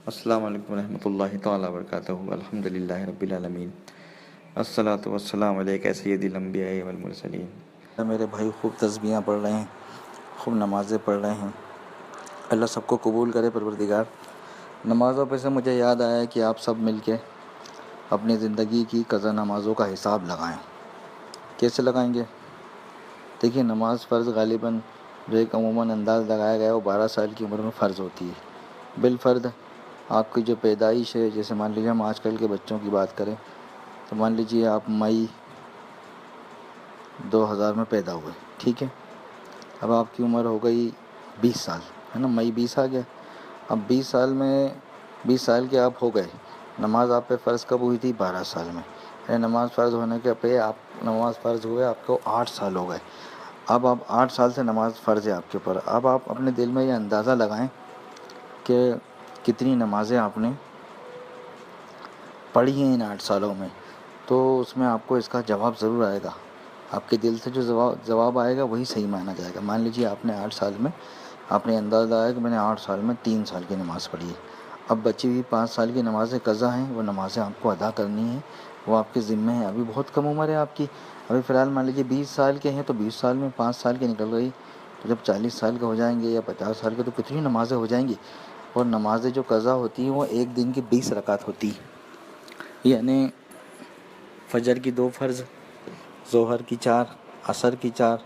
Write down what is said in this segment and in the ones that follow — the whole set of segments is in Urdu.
السلام علیکم ورحمۃ اللہ تعالیٰ وبرکاتہ. الحمد للہ رب العالمین. الصلاۃ والسلام علیک سید الانبیاء والمرسلین. میرے بھائی خوب تسبیحاں پڑھ رہے ہیں، خوب نمازیں پڑھ رہے ہیں، اللہ سب کو قبول کرے پروردگار. نمازوں پہ سے مجھے یاد آیا کہ آپ سب مل کے اپنی زندگی کی قضا نمازوں کا حساب لگائیں. کیسے لگائیں گے؟ دیکھیے، نماز فرض غالباً جو ایک عموماً انداز لگایا گیا ہے وہ 12 سال کی عمر میں فرض ہوتی ہے. بالفرد آپ کی جو پیدائش ہے، جیسے مان لیجیے ہم آج کل کے بچوں کی بات کریں تو مان لیجیے آپ مئی 2000 میں پیدا ہوئے، ٹھیک ہے. اب آپ کی عمر ہو گئی 20 سال، ہے نا، مئی 20 آ گیا. اب 20 سال کے آپ ہو گئے. نماز آپ پہ فرض کب ہوئی تھی؟ 12 سال میں. یعنی نماز فرض ہونے کے پہ نماز فرض ہوئے آپ کو 8 سال ہو گئے. اب آپ 8 سال سے نماز فرض ہے آپ کے اوپر. اب آپ اپنے دل میں یہ اندازہ لگائیں کہ کتنی نمازیں آپ نے پڑھی ہیں ان 8 سالوں میں. تو اس میں آپ کو اس کا جواب ضرور آئے گا. آپ کے دل سے جو جواب آئے گا وہی صحیح مانا جائے گا. مان لیجیے آپ نے 8 سال میں آپ نے اندازہ لگایا کہ میں نے 8 سال میں 3 سال کی نماز پڑھی ہے. اب بچی ہوئی 5 سال کی نمازیں قضا ہیں، وہ نمازیں آپ کو ادا کرنی ہیں، وہ آپ کے ذمہ ہیں. ابھی بہت کم عمر ہے آپ کی. ابھی فی الحال مان لیجیے 20 سال کے ہیں تو 20 سال میں 5 سال کی نکل گئی، تو جب 40 سال کے ہو جائیں گے یا 50 سال کے تو کتنی نمازیں ہو جائیں گی. اور نمازیں جو قضا ہوتی ہیں وہ ایک دن کی 20 رکعت ہوتی ہیں. یعنی فجر کی 2 فرض، ظہر کی 4، عصر کی 4،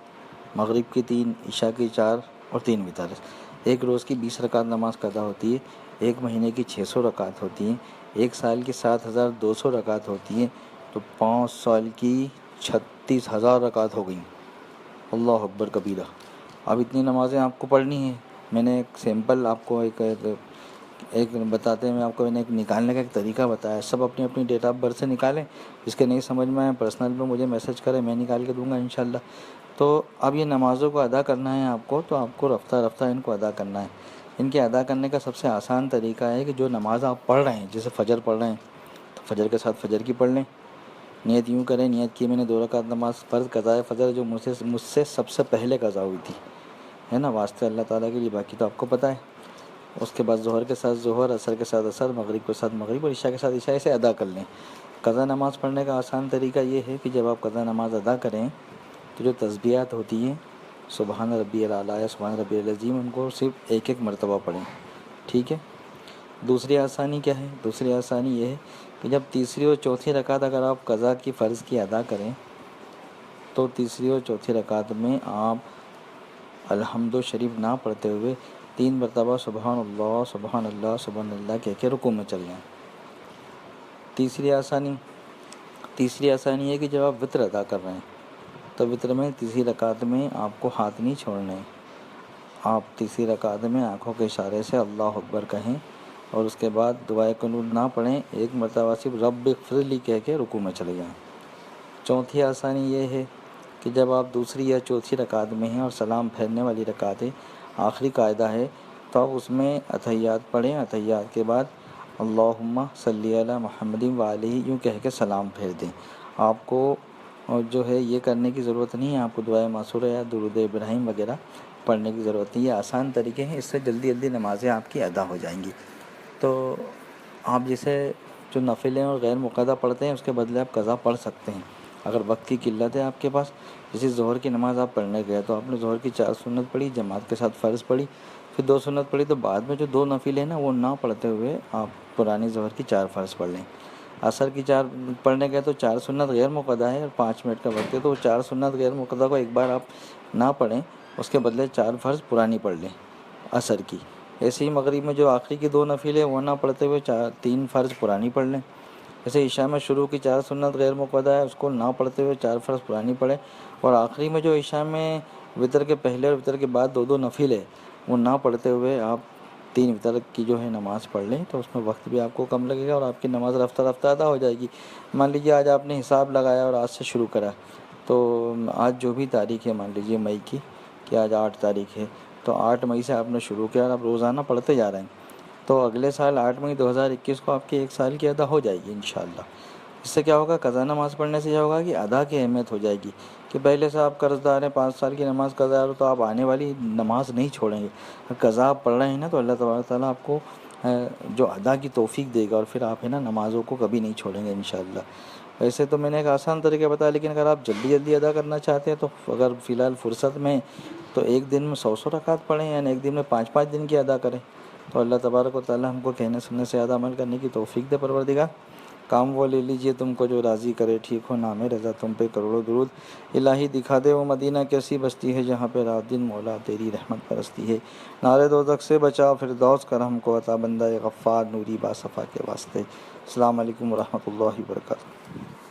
مغرب کی 3، عشاء کی 4 اور 3 وتر. ایک روز کی 20 رکعت نماز قضا ہوتی ہے. ایک مہینے کی 600 رکعت ہوتی ہیں. ایک سال کی 7200 رکعت ہوتی ہیں. تو 5 سال کی 36,000 رکعت ہو گئیں. اللہ اکبر کبیرہ. اب اتنی نمازیں آپ کو پڑھنی ہیں. میں نے ایک سیمپل آپ کو ایک بتاتے ہیں، میں آپ کو ایک نکالنے کا ایک طریقہ بتایا. سب اپنی اپنی ڈیٹ آف برتھ سے نکالیں. جس کے نہیں سمجھ میں آئے پرسنل پہ مجھے میسج کریں، میں نکال کے دوں گا انشاءاللہ. تو اب یہ نمازوں کو ادا کرنا ہے آپ کو، تو آپ کو رفتہ رفتہ ان کو ادا کرنا ہے. ان کے ادا کرنے کا سب سے آسان طریقہ ہے کہ جو نماز آپ پڑھ رہے ہیں، جیسے فجر پڑھ رہے ہیں تو فجر کے ساتھ فجر کی پڑھ لیں. نیت یوں کریں، نیت کی میں نے 2 رکعت نماز فرض قضائے فجر جو مجھ سے سب سے پہلے قضا ہوئی تھی، ہے نا، واسطے اللہ تعالیٰ کے لیے، باقی تو آپ کو پتہ ہے. اس کے بعد ظہر کے ساتھ ظہر، عصر کے ساتھ عصر، مغرب کے ساتھ مغرب اور عشاء کے ساتھ عشاء، اسے ادا کر لیں. قضا نماز پڑھنے کا آسان طریقہ یہ ہے کہ جب آپ قضا نماز ادا کریں تو جو تسبیحات ہوتی ہیں، سبحان ربی الاعلیٰ یا سبحان ربی العظیم، ان کو صرف ایک ایک مرتبہ پڑھیں، ٹھیک ہے. دوسری آسانی کیا ہے؟ دوسری آسانی یہ ہے کہ جب تیسری اور چوتھی رکعت اگر آپ قضا کی فرض کی ادا کریں تو تیسری اور چوتھی رکعت میں آپ الحمد شریف نہ پڑھتے ہوئے 3 مرتبہ سبحان اللہ سبحان اللہ سبحان اللہ کہہ کے رکوع میں چل جائیں. تیسری آسانی ہے کہ جب آپ وتر ادا کر رہے ہیں تو وتر میں تیسری رکعت میں آپ کو ہاتھ نہیں چھوڑنے. آپ تیسری رکعت میں آنکھوں کے اشارے سے اللہ اکبر کہیں اور اس کے بعد دعائے قنوت نہ پڑھیں، ایک مرتبہ صرف رب اغفر لی کہہ کے رکوع میں چلے جائیں. چوتھی آسانی یہ ہے کہ جب آپ دوسری یا چوتھی رکعت میں ہیں اور سلام پھیرنے والی رکعت ہے، آخری قاعدہ ہے، تو آپ اس میں اتحیات پڑھیں. اتحیات کے بعد اللہم صلی علی محمد وآلہ یوں کہہ کے سلام پھیر دیں. آپ کو جو ہے یہ کرنے کی ضرورت نہیں ہے، آپ کو دعائے معصورہ یا درود ابراہیم وغیرہ پڑھنے کی ضرورت نہیں. یہ آسان طریقے ہیں، اس سے جلدی جلدی نمازیں آپ کی ادا ہو جائیں گی. تو آپ جسے جو نفلیں اور غیر مقدہ پڑھتے ہیں اس کے بدلے آپ قضا پڑھ سکتے ہیں. اگر وقت کی قلت ہے آپ کے پاس، جیسے ظہر کی نماز آپ پڑھنے گئے تو آپ نے ظہر کی 4 سنت پڑھی، جماعت کے ساتھ فرض پڑھی، پھر 2 سنت پڑھی، تو بعد میں جو 2 نفل ہیں نا وہ نہ پڑھتے ہوئے آپ پرانی ظہر کی 4 فرض پڑھ لیں. عصر کی 4 پڑھنے گئے تو 4 سنت غیر مقدہ ہے اور 5 منٹ کا وقت ہے، تو 4 سنت غیر مقدہ کو ایک بار آپ نہ پڑھیں، اس کے بدلے 4 فرض پرانی پڑھ لیں عصر کی. ایسے ہی مغرب میں جو آخری کی 2 نفل ہیں وہ نہ پڑھتے ہوئے 3 فرض پرانی پڑھ لیں. جیسے عشاء میں شروع کی 4 سنت غیر مقدہ ہے، اس کو نہ پڑھتے ہوئے 4 فرض پرانی پڑھیں. اور آخری میں جو عشاء میں وتر کے پہلے اور وتر کے بعد 2 نفل ہے وہ نہ پڑھتے ہوئے آپ 3 وتر کی جو ہے نماز پڑھ لیں، تو اس میں وقت بھی آپ کو کم لگے گا اور آپ کی نماز رفتہ رفتہ ادا ہو جائے گی. مان لیجیے آج آپ نے حساب لگایا اور آج سے شروع کرا، تو آج جو بھی تاریخ ہے مان لیجیے مئی کی، کہ آج 8 تاریخ ہے، تو 8 مئی سے آپ نے شروع کیا اور آپ روزانہ پڑھتے جا رہے ہیں، تو اگلے سال 8 مئی 2021 کو آپ کی 1 سال کی ادا ہو جائے گی انشاءاللہ. اس سے کیا ہوگا؟ قضا نماز پڑھنے سے یہ ہوگا کہ ادا کی اہمیت ہو جائے گی. کہ پہلے سے آپ قرض دار ہیں، 5 سال کی نماز قضا ہے تو آپ آنے والی نماز نہیں چھوڑیں گے. قضا آپ پڑھ رہے ہیں نا تو اللہ تبارک تعالیٰ آپ کو جو ادا کی توفیق دے گا، اور پھر آپ ہے نا نمازوں کو کبھی نہیں چھوڑیں گے انشاءاللہ۔ ویسے تو میں نے ایک آسان طریقہ بتایا، لیکن اگر آپ جلدی جلدی ادا کرنا چاہتے ہیں تو اگر فی الحال فرصت میں تو ایک دن میں 100 رکعت پڑھیں، یعنی ایک دن میں 5 دن کی ادا کریں۔ تو اللہ تبارک و تعالی ہم کو کہنے سننے سے زیادہ عمل کرنے کی توفیق دے پروردگار۔ کام وہ لے لیجئے تم کو جو راضی کرے، ٹھیک ہو نام رضا تم پہ کروڑوں درود۔ الہی دکھا دے وہ مدینہ کیسی بستی ہے جہاں پہ رات دن مولا تیری رحمت برستی ہے۔ نارے دوزخ سے بچا فردوس کر ہم کو عطا بندہ غفار نوری باصفا کے واسطے۔ السلام علیکم ورحمۃ اللہ وبرکاتہ۔